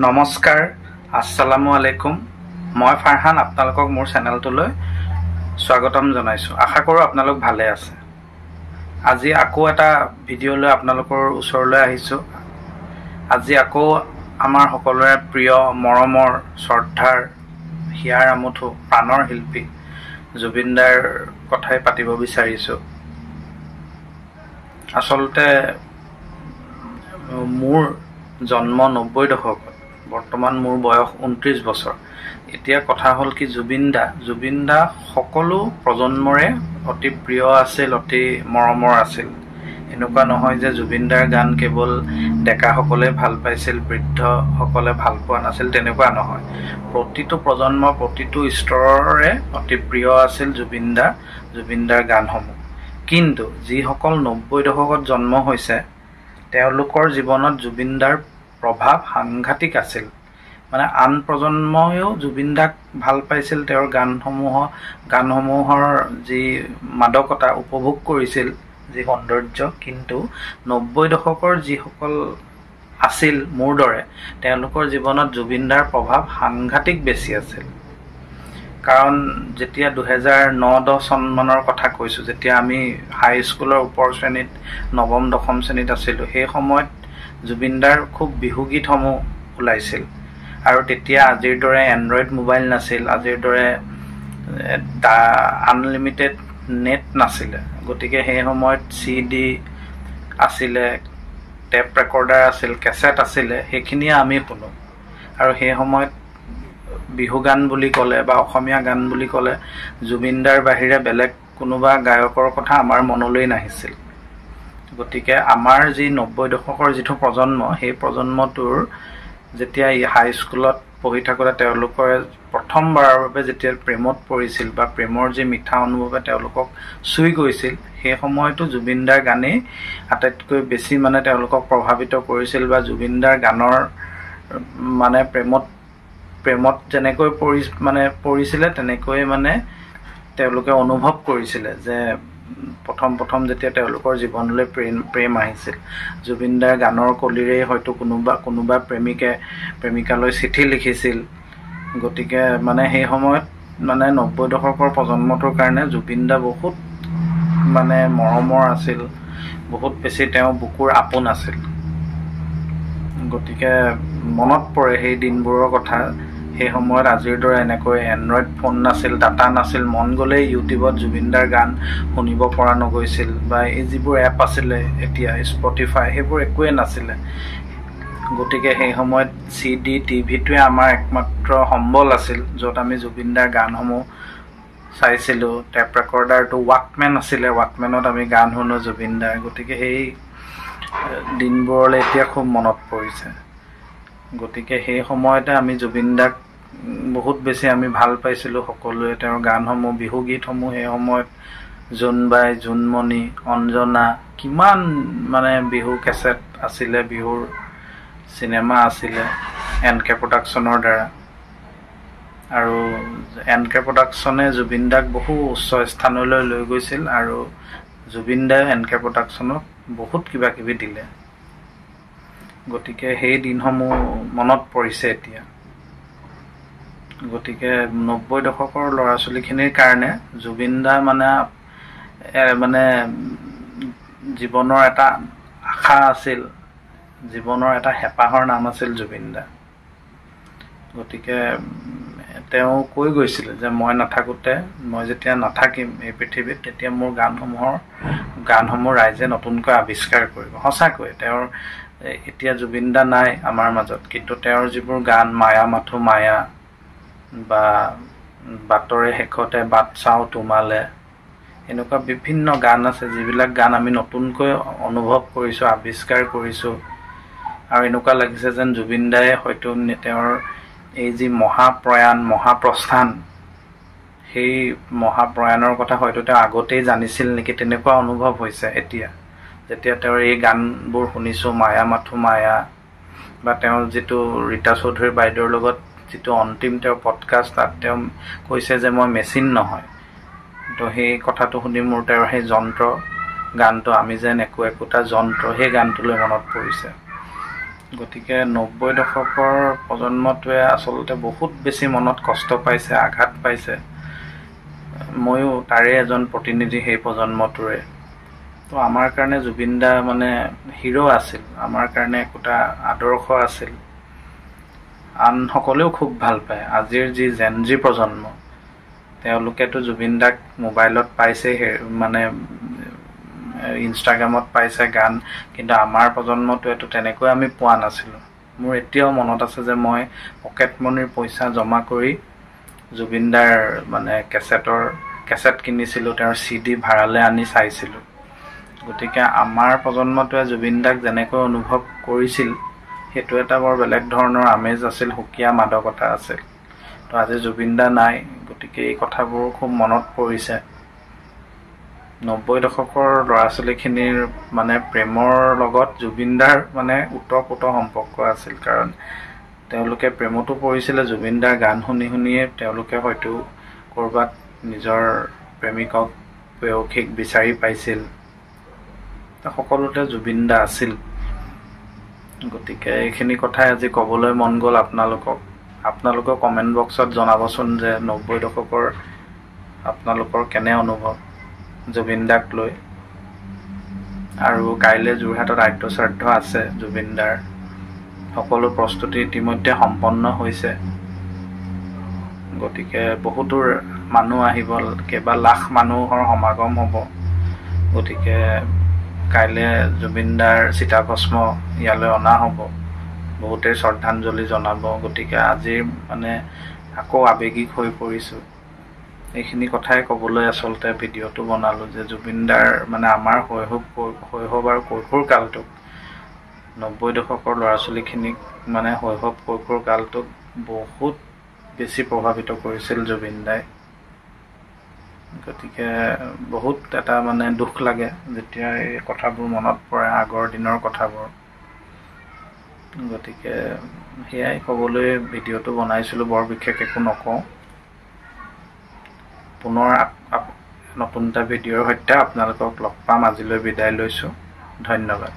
নমস্কাৰ, আসসালামু আলাইকুম। মই ফাৰহান আপোনালোকক মোৰ চেনেলটোলৈ স্বাগতম জনাইছোঁ। আশা কৰোঁ আপোনালোক ভালে আছে। আজি আকৌ এটা ভিডিঅ' লৈ আপোনালোকৰ ওচৰলৈ আহিছোঁ। আজি আকৌ আমাৰ সকলোৰে প্ৰিয়, মৰমৰ, শ্ৰদ্ধাৰ, হিয়াৰ আমঠু, প্ৰাণৰ শিল্পী জুবিন দাৰ কথাই পাতিব বিচাৰিছোঁ। আচলতে মোৰ জন্ম 90 দশকত, বৰ্তমান মোৰ বয়স 29 বছৰ। এতিয়া কথা হ'ল কি, জুবিন দা সকলো প্ৰজন্মৰে অতি প্ৰিয় আছিল, অতি মৰমৰ আছিল। এনেকুৱা নহয় যে জুবিন দাৰ গান কেৱল ডেকাসকলে ভাল পাইছিল, বৃদ্ধসকলে ভাল পোৱা নাছিল, তেনেকুৱা নহয়। প্ৰতিটো প্ৰজন্ম, প্ৰতিটো স্তৰৰে অতি প্ৰিয় আছিল জুবিন দাৰ গানসমূহ। কিন্তু যিসকল 90 দশকত জন্ম হৈছে, তেওঁলোকৰ জীৱনত জুবিন দাৰ প্ৰভাৱ সাংঘাতিক আছিল। মানে আন প্ৰজন্মইও জুবিন দাক ভাল পাইছিল, তেওঁৰ গানসমূহৰ যি মাদকতা উপভোগ কৰিছিল, যি সৌন্দৰ্য। কিন্তু 90 দশকৰ যিসকল আছিল মোৰ দৰে, তেওঁলোকৰ জীৱনত জুবিন দাৰ প্ৰভাৱ সাংঘাতিক বেছি আছিল। কাৰণ যেতিয়া 2009-10 চনমানৰ কথা কৈছোঁ, যেতিয়া আমি হাইস্কুলৰ ওপৰ শ্ৰেণীত, নৱম দশম শ্ৰেণীত আছিলোঁ, সেই সময়ত জুবিন দাৰ খুব বিহুগীতসমূহ ওলাইছিল। আৰু তেতিয়া আজিৰ দৰে এণ্ড্ৰইড মোবাইল নাছিল, আজিৰ দৰে আনলিমিটেড নেট নাছিলে। গতিকে সেই সময়ত CD আছিলে, টেপ ৰেকৰ্ডাৰ আছিল, কেছেট আছিলে, সেইখিনিয়ে আমি শুনো। আৰু সেই সময়ত বিহু গান বুলি ক'লে বা অসমীয়া গান বুলি ক'লে জুবিন দাৰ বাহিৰে বেলেগ কোনোবা গায়কৰ কথা আমাৰ মনলৈ নাহিছিল। গতিকে আমাৰ যি 90 দশকৰ যিটো প্ৰজন্ম, সেই প্ৰজন্মটোৰ যেতিয়া হাইস্কুলত পঢ়ি থাকোঁতে তেওঁলোকে প্ৰথমবাৰৰ বাবে যেতিয়া প্ৰেমত পৰিছিল বা প্ৰেমৰ যি মিঠা অনুভৱে তেওঁলোকক চুই গৈছিল, সেই সময়তো জুবিন দাৰ গানেই আটাইতকৈ বেছি তেওঁলোকক প্ৰভাৱিত কৰিছিল। বা জুবিন দাৰ গানৰ প্ৰেমত যেনেকৈ পৰিছিলে, তেনেকৈ তেওঁলোকে অনুভৱ কৰিছিলে যে প্ৰথম যেতিয়া তেওঁলোকৰ জীৱনলৈ প্ৰেম আহিছিল, জুবিন দাৰ গানৰ কলিৰেই হয়তো কোনোবা প্ৰেমিকালৈ চিঠি লিখিছিল। গতিকে সেই সময়ত 90 দশকৰ প্ৰজন্মটোৰ কাৰণে জুবিন দা বহুত মৰমৰ আছিল, বহুত বেছি তেওঁ বুকুৰ আপোন আছিল। গতিকে মনত পৰে সেই দিনবোৰৰ কথা। সেই সময়ত আজিৰ দৰে এনেকৈ এণ্ড্ৰইড ফোন নাছিল, ডাটা নাছিল, মন গ'লেই ইউটিউবত জুবিন দাৰ গান শুনিব পৰা নগৈছিল। বা এই যিবোৰ এপ আছিলে এতিয়া, স্পটিফাই, সেইবোৰ একোৱেই নাছিলে। গতিকে সেই সময়ত CD, টিভিটোৱে আমাৰ একমাত্ৰ সম্বল আছিল, য'ত আমি জুবিন দাৰ গানসমূহ চাইছিলোঁ। টেপ ৰেকৰ্ডাৰটো ৱাকমেন আছিলে, ৱাকমেনত আমি গান শুনো জুবিন দাৰ। গতিকে সেই দিনবোৰলৈ এতিয়া খুব মনত পৰিছে। গতিকে সেই সময়তে আমি জুবিন দাক বহুত বেছি আমি ভাল পাইছিলোঁ সকলোৱে। তেওঁৰ গানসমূহ, বিহুগীতসমূহ সেই সময়ত জোনবাই, জোনমণি, অঞ্জনা, কিমান বিহু কেছেট আছিলে, বিহুৰ চিনেমা আছিলে NK প্ৰডাকশ্যনৰ দ্বাৰা। আৰু NK প্ৰডাকশ্যনে জুবিন দাক বহু উচ্চ স্থানলৈ লৈ গৈছিল, আৰু জুবিন দাই NK প্ৰডাকশ্যনক বহুত কিবা কিবি দিলে। গতিকে সেই দিনসমূহ মনত পৰিছে এতিয়া। গতিকে 90 দশকৰ ল'ৰা ছোৱালীখিনিৰ কাৰণে জুবিন দা জীৱনৰ এটা আশা আছিল, জীৱনৰ এটা হেঁপাহৰ নাম আছিল জুবিন দা। গতিকে তেওঁ কৈ গৈছিল যে মই যেতিয়া নাথাকিম এই পৃথিৱীত, তেতিয়া মোৰ গানসমূহ ৰাইজে নতুনকৈ আৱিষ্কাৰ কৰিব। সঁচাকৈ এতিয়া জুবিন দা নাই আমাৰ মাজত, কিন্তু তেওঁৰ যিবোৰ গান, মায়া মাথো মায়া বা বাটৰে শেষতে বাট চাওঁ তোমালে, এনেকুৱা বিভিন্ন গান আছে, যিবিলাক গান আমি নতুনকৈ অনুভৱ কৰিছোঁ, আৱিষ্কাৰ কৰিছোঁ। আৰু এনেকুৱা লাগিছে যেন জুবিন দায়ে হয়তো তেওঁৰ এই যি মহাপ্ৰস্থান, সেই মহাপ্ৰয়াণৰ কথা হয়তো তেওঁ আগতেই জানিছিল নেকি, তেনেকুৱা অনুভৱ হৈছে এতিয়া, যেতিয়া তেওঁৰ এই গানবোৰ শুনিছোঁ, মায়া মাথো মায়া। বা তেওঁৰ যিটো ৰীতা চৌধুৰী বাইদেউৰ লগত যিটো অন্তিম তেওঁৰ পডকাষ্ট, তাত তেওঁ কৈছে যে মই মেচিন নহয়। তো সেই কথাটো শুনি মোৰ তেওঁৰ সেই গানটো, আমি যেন একোটা যন্ত্ৰ, সেই গানটোলৈ মনত পৰিছে। গতিকে 90 দশকৰ প্ৰজন্মটোৱে আচলতে বহুত বেছি মনত কষ্ট পাইছে, আঘাত পাইছে। ময়ো তাৰে এজন প্ৰতিনিধি সেই প্ৰজন্মটোৰে। তো আমাৰ কাৰণে জুবিন দা মানে হিৰো আছিল, আমাৰ কাৰণে একোটা আদৰ্শ আছিল। আন সকলেও খুব ভাল পায়। আজিৰ যি জেনজি প্ৰজন্ম, তেওঁলোকেতো জুবিন দাক মোবাইলত পাইছে, মানে ইনষ্টাগ্ৰামত পাইছে গান, কিন্তু আমাৰ প্ৰজন্মটোৱেতো তেনেকৈ আমি পোৱা নাছিলোঁ। মোৰ এতিয়াও মনত আছে যে মই পকেটমনিৰ পইচা জমা কৰি জুবিন দাৰ মানে কেছেট কিনিছিলোঁ, তেওঁৰ CD ভাড়ালৈ আনি চাইছিলোঁ। গতিকে আমাৰ প্ৰজন্মটোৱে জুবিন দাক যেনেকৈ অনুভৱ কৰিছিল, সেইটো এটা বৰ বেলেগ ধৰণৰ আমেজ আছিল, সুকীয়া মাদকতা আছিল। তো আজি জুবিন দা নাই, গতিকে এই কথাবোৰ খুব মনত পৰিছে। 90 দশকৰ ল'ৰা ছোৱালীখিনিৰ মানে প্ৰেমৰ লগত জুবিন দাৰ মানে ওতঃপ্ৰোত সম্পৰ্ক আছিল, কাৰণ তেওঁলোকে প্ৰেমতো পৰিছিলে। জুবিন দাৰ গান শুনি শুনিয়ে তেওঁলোকে হয়তো ক'ৰবাত নিজৰ প্ৰেমিকক প্ৰেয়সীক বিচাৰি পাইছিল। সকলোতে জুবিন দা আছিল। গতিকে এইখিনি কথাই আজি ক'বলৈ মন গ'ল আপোনালোকৰ কমেণ্ট বক্সত জনাবচোন যে 90 দশকৰ আপোনালোকৰ কেনে অনুভৱ জুবিন দাক লৈ। আৰু কাইলৈ যোৰহাটত আদ্য শ্ৰাদ্ধ আছে জুবিন দাৰ। সকলো প্ৰস্তুতি ইতিমধ্যে সম্পন্ন হৈছে। গতিকে বহুতো মানুহ আহিব, কেইবা লাখ মানুহৰ সমাগম হ'ব। গতিকে কাইলৈ জুবিন দাৰ চিতাভস্ম ইয়ালৈ অনা হ'ব, বহুতেই শ্ৰদ্ধাঞ্জলি জনাব। গতিকে আজি মানে আকৌ আৱেগিক হৈ পৰিছোঁ। এইখিনি কথাই ক'বলৈ আচলতে ভিডিঅ'টো বনালোঁ যে জুবিন দাৰ মানে আমাৰ শৈশৱ আৰু কৈশোৰ কালটোক, 90 দশকৰ ল'ৰা ছোৱালীখিনিক মানে শৈশৱ কৈশোৰ কালটোক বহুত বেছি প্ৰভাৱিত কৰিছিল জুবিন দাই। গতিকে বহুত এটা মানে দুখ লাগে যেতিয়া এই কথাবোৰ মনত পৰে, আগৰ দিনৰ কথাবোৰ। গতিকে সেয়াই ক'বলৈ ভিডিঅ'টো বনাইছিলোঁ, বৰ বিশেষ একো নকওঁ। পুনৰ নতুন এটা ভিডিঅ'ৰ সৈতে আপোনালোকক লগ পাম। আজিলৈ বিদায় লৈছোঁ। ধন্যবাদ।